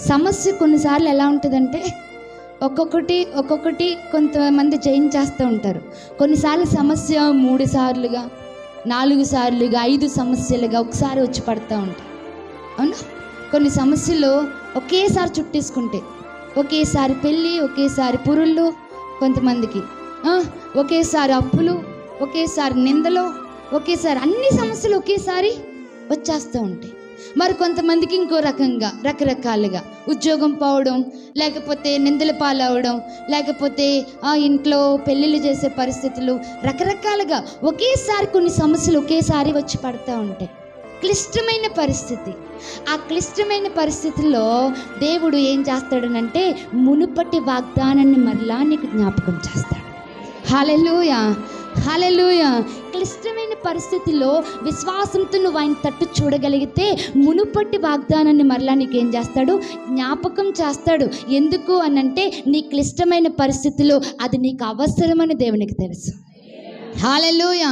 సమస్య కొన్నిసార్లు ఎలా ఉంటుందంటే ఒక్కొక్కటి కొంతమంది జయించేస్తూ ఉంటారు. కొన్నిసార్లు సమస్య 3 సార్లుగా, 4 సార్లుగా, 5 సమస్యలుగా ఒకసారి వచ్చి పడుతూ ఉంటాయి. అవునా? కొన్ని సమస్యలు ఒకేసారి చుట్టేసుకుంటే, ఒకేసారి పెళ్ళి, ఒకేసారి పురుళ్ళు, కొంతమందికి ఒకేసారి అప్పులు, ఒకేసారి నిందలు, ఒకేసారి అన్ని సమస్యలు ఒకేసారి వచ్చేస్తూ ఉంటాయి. మరి కొంతమందికి ఇంకో రకంగా రకరకాలుగా ఉద్యోగం పోవడం, లేకపోతే నిందల పాలవడం, లేకపోతే ఇంట్లో పెళ్ళిళ్ళు చేసే పరిస్థితులు, రకరకాలుగా ఒకేసారి కొన్ని సమస్యలు ఒకేసారి వచ్చి పడుతూ ఉంటాయి. క్లిష్టమైన పరిస్థితి. ఆ క్లిష్టమైన పరిస్థితుల్లో దేవుడు ఏం చేస్తాడనంటే మునుపటి వాగ్దానాన్ని మరలా నీకు జ్ఞాపకం చేస్తాడు. హల్లెలూయా, హల్లెలూయా. క్లిష్టమైన పరిస్థితుల్లో విశ్వాసంతో నువ్వు ఆయన తట్టు చూడగలిగితే మునుపటి వాగ్దానాన్ని మరలా నీకేం చేస్తాడు? జ్ఞాపకం చేస్తాడు. ఎందుకు అనంటే నీ క్లిష్టమైన పరిస్థితిలో అది నీకు అవసరమని దేవునికి తెలుసు. హల్లెలూయా.